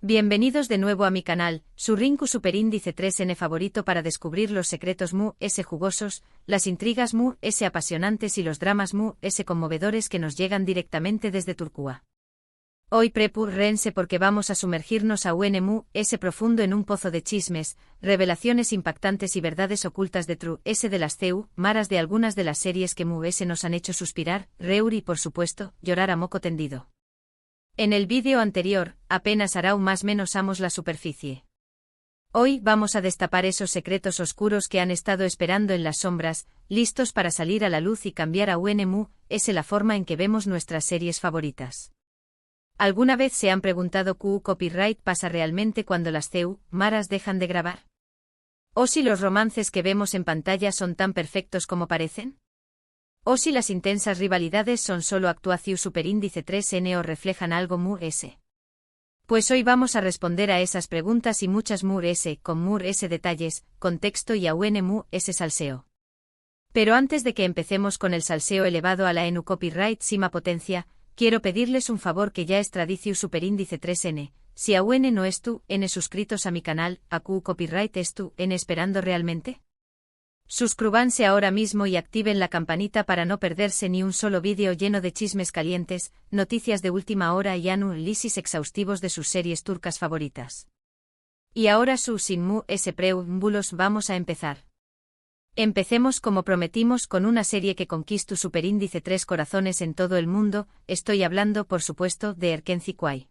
Bienvenidos de nuevo a mi canal, su Rinku Superíndice 3N favorito para descubrir los secretos Mu-S jugosos, las intrigas Mu-S apasionantes y los dramas Mu-S conmovedores que nos llegan directamente desde Turquía. Hoy prepárense porque vamos a sumergirnos a un Mu-S profundo en un pozo de chismes, revelaciones impactantes y verdades ocultas de True-S de las CEU, maras de algunas de las series que Mu-S nos han hecho suspirar, reír y por supuesto, llorar a moco tendido. En el vídeo anterior, apenas hará más menos amos la superficie. Hoy vamos a destapar esos secretos oscuros que han estado esperando en las sombras, listos para salir a la luz y cambiar a un Mu-S la forma en que vemos nuestras series favoritas. ¿Alguna vez se han preguntado qué copyright pasa realmente cuando las CEU, maras dejan de grabar? ¿O si los romances que vemos en pantalla son tan perfectos como parecen? ¿O si las intensas rivalidades son solo actuación superíndice 3N o reflejan algo Mu-S? Pues hoy vamos a responder a esas preguntas y muchas Mu-S, con Mu-S detalles, contexto y a un Mu-S salseo. Pero antes de que empecemos con el salseo elevado a la ENU copyright sima potencia, quiero pedirles un favor que ya es tradicio superíndice 3N, si aún no es tú, N suscritos a mi canal, a Q copyright es tú, N esperando realmente. Suscríbanse ahora mismo y activen la campanita para no perderse ni un solo vídeo lleno de chismes calientes, noticias de última hora y análisis exhaustivos de sus series turcas favoritas. Y ahora sin Mu-S preámbulos vamos a empezar. Empecemos como prometimos con una serie que conquistó superíndice 3 corazones en todo el mundo, estoy hablando por supuesto de Erkenci Kuay.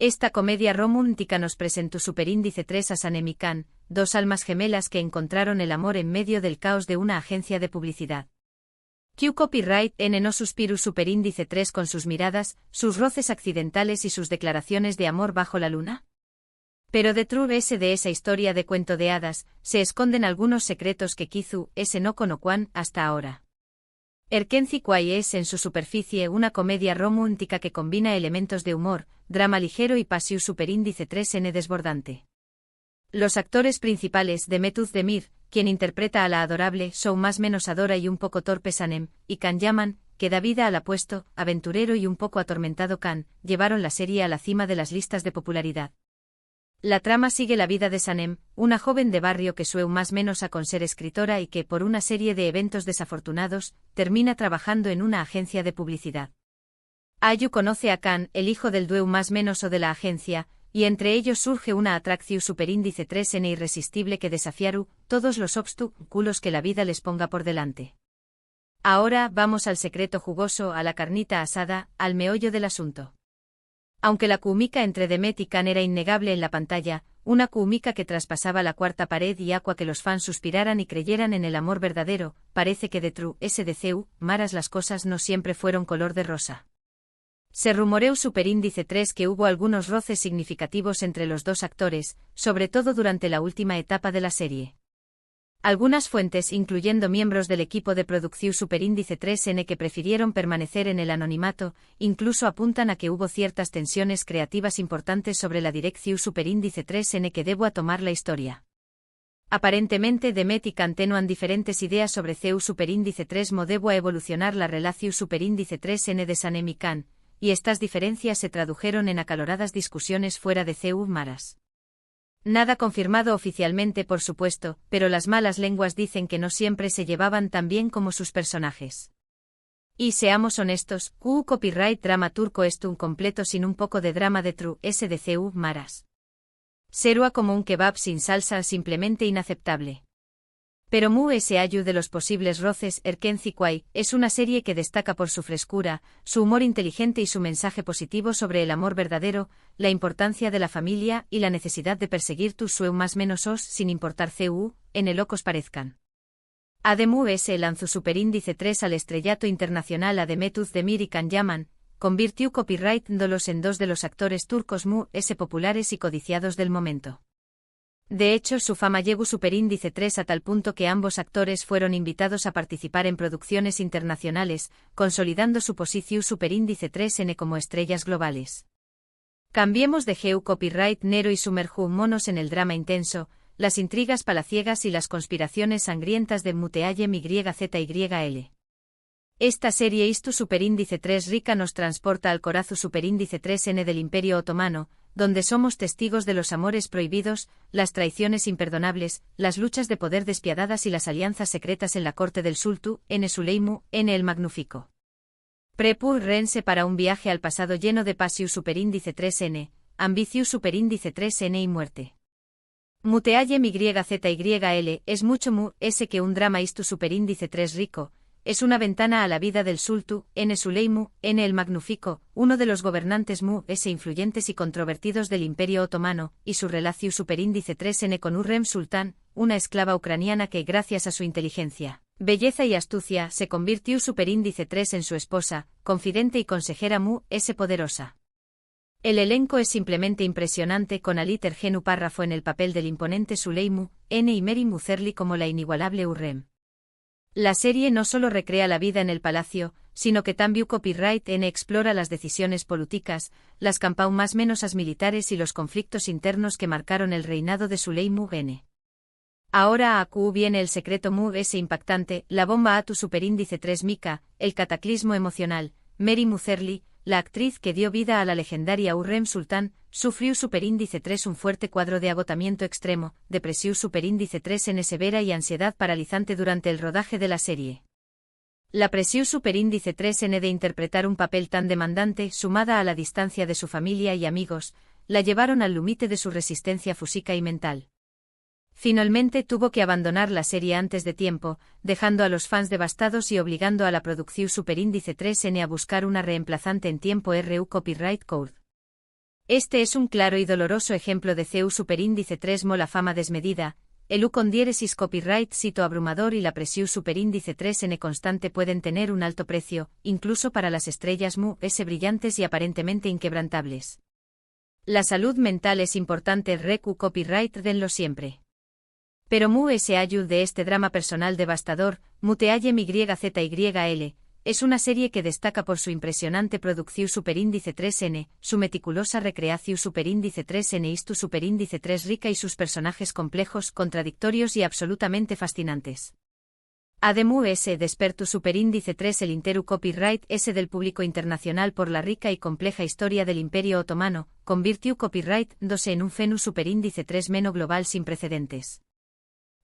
Esta comedia romántica nos presentó superíndice 3 a Sanem y Can, dos almas gemelas que encontraron el amor en medio del caos de una agencia de publicidad. Q copyright N no suspiru superíndice 3 con sus miradas, sus roces accidentales y sus declaraciones de amor bajo la luna. Pero de True-S de esa historia de cuento de hadas, se esconden algunos secretos que Kizu-S no conocían hasta ahora. Erkenci Kuay es en su superficie una comedia romántica que combina elementos de humor, drama ligero y pasión superíndice 3N desbordante. Los actores principales de Mehmet Demir, quien interpreta a la adorable más menos adora y un poco torpe Sanem, y Can Yaman, que da vida al apuesto, aventurero y un poco atormentado Can, llevaron la serie a la cima de las listas de popularidad. La trama sigue la vida de Sanem, una joven de barrio que sueña más menos a con ser escritora y que, por una serie de eventos desafortunados, termina trabajando en una agencia de publicidad. Ayu conoce a Can, el hijo del dueño más menos o de la agencia, y entre ellos surge una atracción superíndice 3N irresistible que desafiaru todos los obstáculos que la vida les ponga por delante. Ahora vamos al secreto jugoso, a la carnita asada, al meollo del asunto. Aunque la química entre Demet y Can era innegable en la pantalla, una química que traspasaba la cuarta pared y aqua que los fans suspiraran y creyeran en el amor verdadero, parece que de True-S de CEU, maras las cosas no siempre fueron color de rosa. Se rumoreó superíndice 3 que hubo algunos roces significativos entre los dos actores, sobre todo durante la última etapa de la serie. Algunas fuentes, incluyendo miembros del equipo de producción superíndice 3N que prefirieron permanecer en el anonimato, incluso apuntan a que hubo ciertas tensiones creativas importantes sobre la dirección superíndice 3N que debo a tomar la historia. Aparentemente Demet y Can tenían diferentes ideas sobre CEU superíndice 3 mo debo a evolucionar la relación superíndice 3N de Sanem y Can, y estas diferencias se tradujeron en acaloradas discusiones fuera de CEU maras. Nada confirmado oficialmente por supuesto, pero las malas lenguas dicen que no siempre se llevaban tan bien como sus personajes. Y seamos honestos, Q copyright drama turco es un completo sin un poco de drama de True-S de CEU maras. Serua como un kebab sin salsa simplemente inaceptable. Pero Mu-S ayu de los posibles roces Erkenci Kuay es una serie que destaca por su frescura, su humor inteligente y su mensaje positivo sobre el amor verdadero, la importancia de la familia y la necesidad de perseguir tus sueños más menos os sin importar CU, en el locos parezcan. Mu-S lanzó superíndice 3 al estrellato internacional a Mehmet Demir y Can Yaman, convirtió copyright-dolos en dos de los actores turcos Mu-S populares y codiciados del momento. De hecho, su fama llegó superíndice 3 a tal punto que ambos actores fueron invitados a participar en producciones internacionales, consolidando su posición superíndice 3N como estrellas globales. Cambiemos de GEU copyright Nero y sumerjú monos en el drama intenso, las intrigas palaciegas y las conspiraciones sangrientas de Muteayem YZYL. Esta serie Istu superíndice 3 rica nos transporta al corazón superíndice 3N del Imperio Otomano, donde somos testigos de los amores prohibidos, las traiciones imperdonables, las luchas de poder despiadadas y las alianzas secretas en la corte del Sultu, N. Suleimu, N. el Magnífico. Prepur Rense para un viaje al pasado lleno de Pasius superíndice 3N, Ambitius superíndice 3N y muerte. Muteaye YZYL es mucho mu, S que un drama istu superíndice 3 rico, es una ventana a la vida del Sultu, N. Suleimu, N. el Magnífico, uno de los gobernantes mu, S. influyentes y controvertidos del Imperio Otomano, y su relación superíndice 3N con Hürrem Sultán, una esclava ucraniana que, gracias a su inteligencia, belleza y astucia, se convirtió superíndice 3 en su esposa, confidente y consejera mu, S. poderosa. El elenco es simplemente impresionante con Ali Tergenu Párrafo en el papel del imponente Suleimu, N. y Mary Muzerli como la inigualable Hürrem. La serie no solo recrea la vida en el palacio, sino que también Copyright N explora las decisiones políticas, las campaumas menosas militares y los conflictos internos que marcaron el reinado de Suleimu N. Ahora a Q viene el secreto mu S impactante, la bomba a tu superíndice 3 Mika, el cataclismo emocional, Mary Muzerli, la actriz que dio vida a la legendaria Hürrem Sultán, sufrió superíndice 3 un fuerte cuadro de agotamiento extremo, depresión superíndice 3 N severa y ansiedad paralizante durante el rodaje de la serie. La presión superíndice 3 N de interpretar un papel tan demandante, sumada a la distancia de su familia y amigos, la llevaron al límite de su resistencia física y mental. Finalmente tuvo que abandonar la serie antes de tiempo, dejando a los fans devastados y obligando a la producción superíndice 3N a buscar una reemplazante en tiempo RU Copyright Code. Este es un claro y doloroso ejemplo de CU superíndice 3 mo la fama desmedida, el U con diéresis copyright sito abrumador y la presión superíndice 3N constante pueden tener un alto precio, incluso para las estrellas mu S brillantes y aparentemente inquebrantables. La salud mental es importante RQ Copyright denlo siempre. Pero mu ese ayud de este drama personal devastador, Muteaye YZYL, es una serie que destaca por su impresionante producción superíndice 3N, su meticulosa recreación superíndice 3N istu superíndice 3 rica y sus personajes complejos, contradictorios y absolutamente fascinantes. Ademu S despertu superíndice 3 el interu copyright S del público internacional por la rica y compleja historia del Imperio Otomano, convirtió copyright 2 en un fenu superíndice 3 meno global sin precedentes.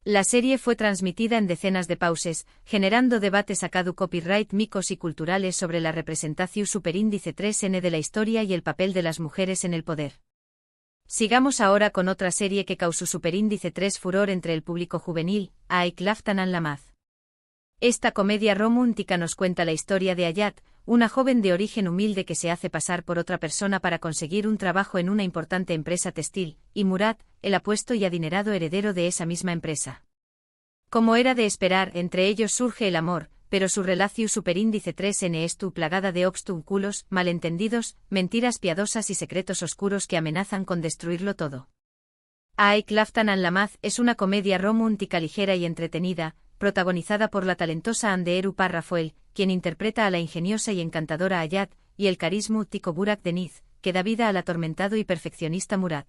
La serie fue transmitida en decenas de pauses, generando debates a cada copyright micos y culturales sobre la representación superíndice 3N de la historia y el papel de las mujeres en el poder. Sigamos ahora con otra serie que causó superíndice 3 furor entre el público juvenil, Aik Laftanan Lamaz. Esta comedia romántica nos cuenta la historia de Ayat, una joven de origen humilde que se hace pasar por otra persona para conseguir un trabajo en una importante empresa textil, y Murat, el apuesto y adinerado heredero de esa misma empresa. Como era de esperar, entre ellos surge el amor, pero su relación superíndice 3N es plagada de obstáculos, malentendidos, mentiras piadosas y secretos oscuros que amenazan con destruirlo todo. Aik Laftanan Lamaz es una comedia romántica ligera y entretenida, protagonizada por la talentosa Anderu Parrafoel, quien interpreta a la ingeniosa y encantadora Ayat, y el carismático Burak Deniz, que da vida al atormentado y perfeccionista Murat.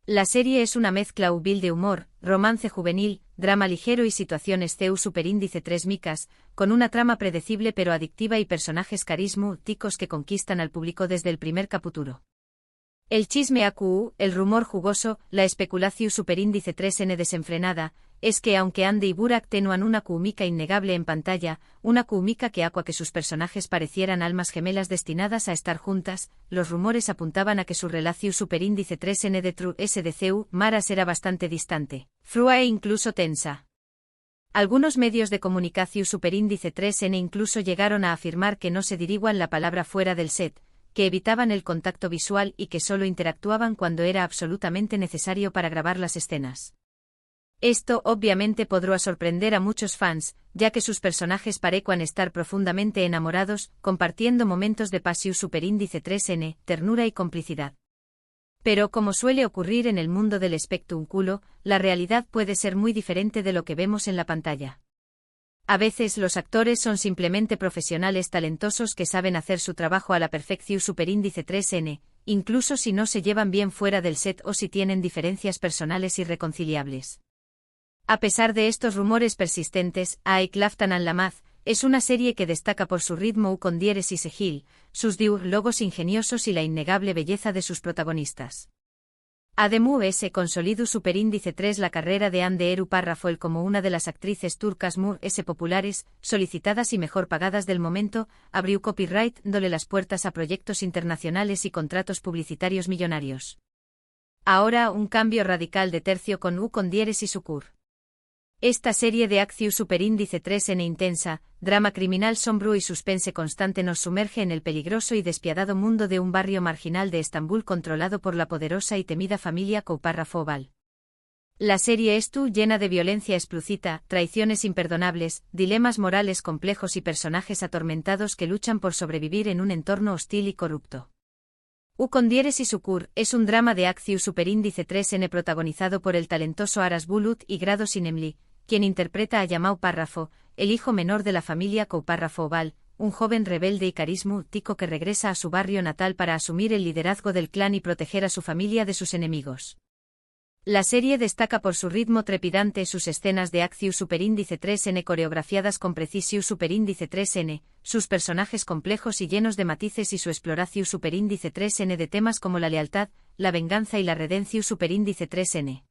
La serie es una mezcla útil de humor, romance juvenil, drama ligero y situaciones CU superíndice 3 micas, con una trama predecible pero adictiva y personajes carismáticos que conquistan al público desde el primer capítulo. El chisme AQ, el rumor jugoso, la especulación superíndice 3N desenfrenada, es que aunque Andy y Burak tenuan una química innegable en pantalla, una química que aqua que sus personajes parecieran almas gemelas destinadas a estar juntas, los rumores apuntaban a que su relación superíndice 3N de True SDCU, Maras era bastante distante, frua e incluso tensa. Algunos medios de comunicación superíndice 3N incluso llegaron a afirmar que no se dirigían la palabra fuera del set, que evitaban el contacto visual y que solo interactuaban cuando era absolutamente necesario para grabar las escenas. Esto obviamente podrá sorprender a muchos fans, ya que sus personajes parecen estar profundamente enamorados, compartiendo momentos de pasión superíndice 3N, ternura y complicidad. Pero como suele ocurrir en el mundo del espectáculo, la realidad puede ser muy diferente de lo que vemos en la pantalla. A veces los actores son simplemente profesionales talentosos que saben hacer su trabajo a la perfección superíndice 3N, incluso si no se llevan bien fuera del set o si tienen diferencias personales irreconciliables. A pesar de estos rumores persistentes, Aik Laftanan Lamaz, es una serie que destaca por su ritmo con diéresis egil, sus diálogos ingeniosos y la innegable belleza de sus protagonistas. Ademú S. consolidó superíndice 3 la carrera de Hande Eru Parrafoel como una de las actrices turcas Mu S. populares, solicitadas y mejor pagadas del momento, abrió copyright dándole las puertas a proyectos internacionales y contratos publicitarios millonarios. Ahora un cambio radical de tercio con U con diéresis Ukur. Esta serie de acción superíndice 3N intensa, drama criminal sombrío y suspense constante nos sumerge en el peligroso y despiadado mundo de un barrio marginal de Estambul controlado por la poderosa y temida familia Koparrafoval. La serie es llena de violencia explícita, traiciones imperdonables, dilemas morales complejos y personajes atormentados que luchan por sobrevivir en un entorno hostil y corrupto. U con diéresis Ukur es un drama de acción superíndice 3N protagonizado por el talentoso Aras Bulut y Grado Sinemli, quien interpreta a Yamal Párrafo, el hijo menor de la familia Koparrafoval, un joven rebelde y carismático que regresa a su barrio natal para asumir el liderazgo del clan y proteger a su familia de sus enemigos. La serie destaca por su ritmo trepidante, sus escenas de acción superíndice 3N coreografiadas con precisión superíndice 3N, sus personajes complejos y llenos de matices y su exploración superíndice 3N de temas como la lealtad, la venganza y la redención superíndice 3N.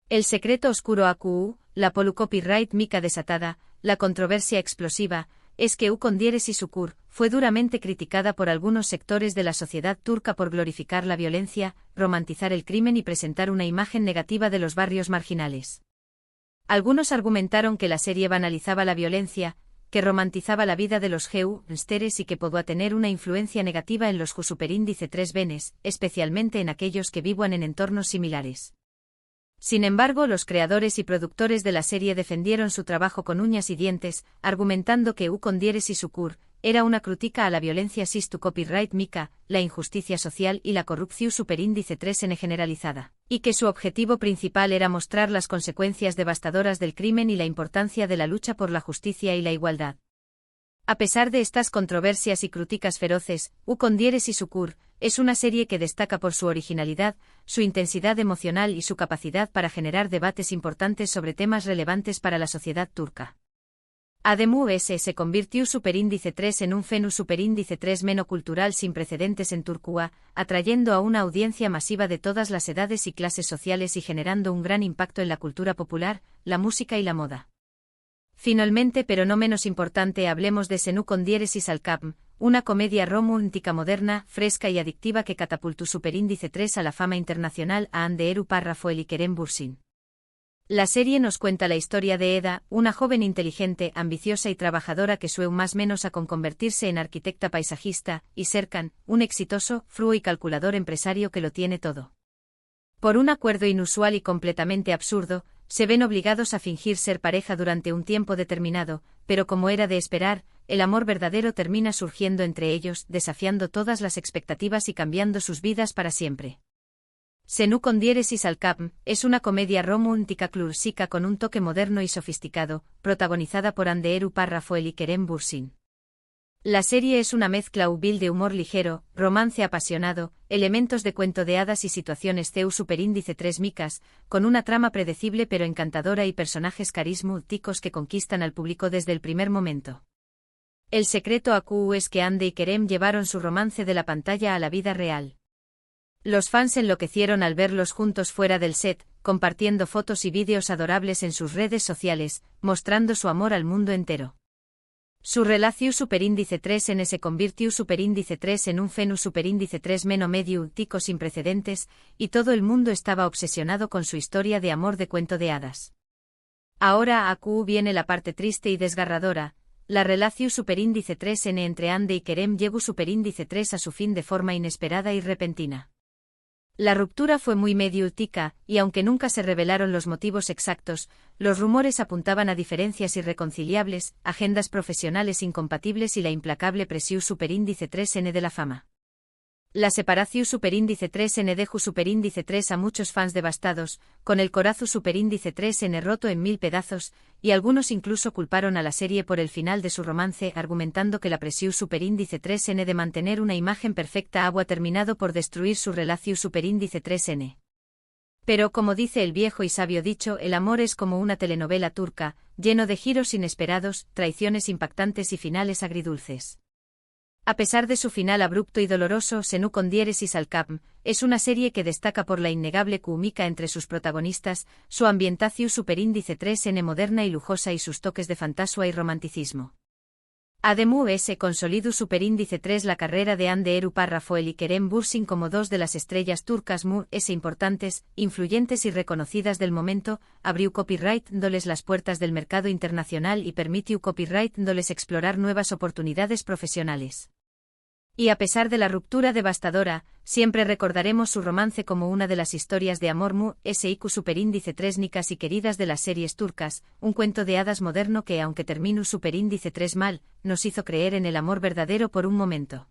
El secreto oscuro AQU, la copyright mica desatada, la controversia explosiva, es que U con diéresis Ukur fue duramente criticada por algunos sectores de la sociedad turca por glorificar la violencia, romantizar el crimen y presentar una imagen negativa de los barrios marginales. Algunos argumentaron que la serie banalizaba la violencia, que romantizaba la vida de los gangsters y que podía tener una influencia negativa en los superíndice 3 benes, especialmente en aquellos que vivan en entornos similares. Sin embargo, los creadores y productores de la serie defendieron su trabajo con uñas y dientes, argumentando que U con diéresis Ukur era una crítica a la violencia sistu copyright mica, la injusticia social y la corrupción superíndice 3N generalizada, y que su objetivo principal era mostrar las consecuencias devastadoras del crimen y la importancia de la lucha por la justicia y la igualdad. A pesar de estas controversias y críticas feroces, U con diéresis Ukur es una serie que destaca por su originalidad, su intensidad emocional y su capacidad para generar debates importantes sobre temas relevantes para la sociedad turca. Ademú S. se convirtió superíndice 3 en un fenómeno superíndice 3 menocultural sin precedentes en Turquía, atrayendo a una audiencia masiva de todas las edades y clases sociales y generando un gran impacto en la cultura popular, la música y la moda. Finalmente, pero no menos importante, hablemos de Senú con diéresis Alkapm, una comedia romántica moderna, fresca y adictiva que catapultó superíndice 3 a la fama internacional a Hande Eru Parrafoel y Kerem Bürsin. La serie nos cuenta la historia de Eda, una joven inteligente, ambiciosa y trabajadora que sueña más o menos a convertirse en arquitecta paisajista, y Serkan, un exitoso, frío y calculador empresario que lo tiene todo. Por un acuerdo inusual y completamente absurdo, se ven obligados a fingir ser pareja durante un tiempo determinado, pero como era de esperar, el amor verdadero termina surgiendo entre ellos, desafiando todas las expectativas y cambiando sus vidas para siempre. Senú con diéresis Alkapm es una comedia romántica clásica con un toque moderno y sofisticado, protagonizada por Hande Eru Parrafoel y Kerem Bürsin. La serie es una mezcla útil de humor ligero, romance apasionado, elementos de cuento de hadas y situaciones CEU superíndice 3 micas, con una trama predecible pero encantadora y personajes carismáticos que conquistan al público desde el primer momento. El secreto AQU es que Hande y Kerem llevaron su romance de la pantalla a la vida real. Los fans enloquecieron al verlos juntos fuera del set, compartiendo fotos y vídeos adorables en sus redes sociales, mostrando su amor al mundo entero. Su relación superíndice 3N se convirtió superíndice 3 en un fenómeno superíndice 3 medio tico sin precedentes, y todo el mundo estaba obsesionado con su historia de amor de cuento de hadas. Ahora AQU viene la parte triste y desgarradora. La relación superíndice 3N entre Hande y Kerem llegó superíndice 3 a su fin de forma inesperada y repentina. La ruptura fue muy mediática, y aunque nunca se revelaron los motivos exactos, los rumores apuntaban a diferencias irreconciliables, agendas profesionales incompatibles y la implacable presión superíndice 3N de la fama. La separación superíndice 3N dejó superíndice 3 a muchos fans devastados, con el corazón superíndice 3N roto en 1000 pedazos, y algunos incluso culparon a la serie por el final de su romance, argumentando que la presión superíndice 3N de mantener una imagen perfecta había terminado por destruir su relación superíndice 3N. Pero como dice el viejo y sabio dicho, el amor es como una telenovela turca, lleno de giros inesperados, traiciones impactantes y finales agridulces. A pesar de su final abrupto y doloroso, Senu con diéresis al capm, es una serie que destaca por la innegable química entre sus protagonistas, su ambientación superíndice 3N moderna y lujosa y sus toques de fantasía y romanticismo. Ademú S. Consolidu superíndice 3 la carrera de Ande Eru Parrafoel y Kerem Bürsin como dos de las estrellas turcas Mu S. importantes, influyentes y reconocidas del momento, abrió copyright dándoles las puertas del mercado internacional y permitió copyright dándoles explorar nuevas oportunidades profesionales. Y a pesar de la ruptura devastadora, siempre recordaremos su romance como una de las historias de amor Mu SIQ superíndice 3 nicas y queridas de las series turcas, un cuento de hadas moderno que aunque terminó superíndice 3 mal, nos hizo creer en el amor verdadero por un momento.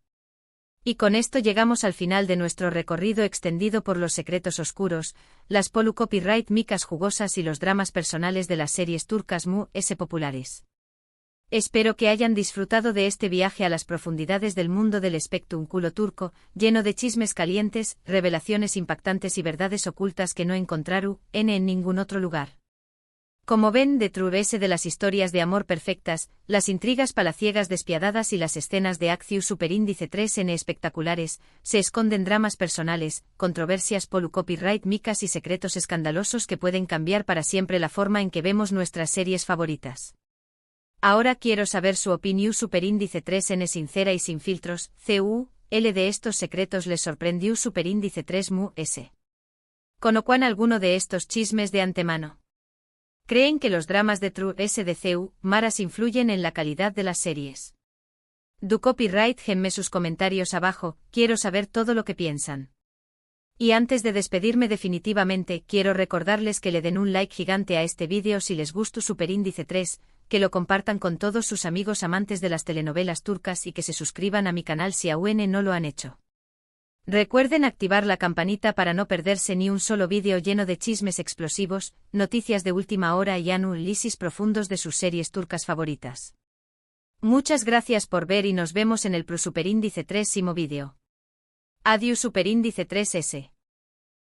Y con esto llegamos al final de nuestro recorrido extendido por los secretos oscuros, las polu copyright micas jugosas y los dramas personales de las series turcas Mu S populares. Espero que hayan disfrutado de este viaje a las profundidades del mundo del espectáculo turco, lleno de chismes calientes, revelaciones impactantes y verdades ocultas que no encontraron en ningún otro lugar. Como ven detrás de las historias de amor perfectas, las intrigas palaciegas despiadadas y las escenas de acción superíndice 3N espectaculares, se esconden dramas personales, controversias polu copyright micas y secretos escandalosos que pueden cambiar para siempre la forma en que vemos nuestras series favoritas. Ahora quiero saber su opinión superíndice 3N sincera y sin filtros, L de estos secretos les sorprendió superíndice 3 Mu S. ¿Conocían alguno de estos chismes de antemano? ¿Creen que los dramas de True S de Maras influyen en la calidad de las series? Du copyright genme sus comentarios abajo, quiero saber todo lo que piensan. Y antes de despedirme definitivamente, quiero recordarles que le den un like gigante a este vídeo si les gustó superíndice 3, que lo compartan con todos sus amigos amantes de las telenovelas turcas y que se suscriban a mi canal si aún no lo han hecho. Recuerden activar la campanita para no perderse ni un solo vídeo lleno de chismes explosivos, noticias de última hora y análisis profundos de sus series turcas favoritas. Muchas gracias por ver y nos vemos en el superíndice 3 vídeo. Adiós superíndice 3S.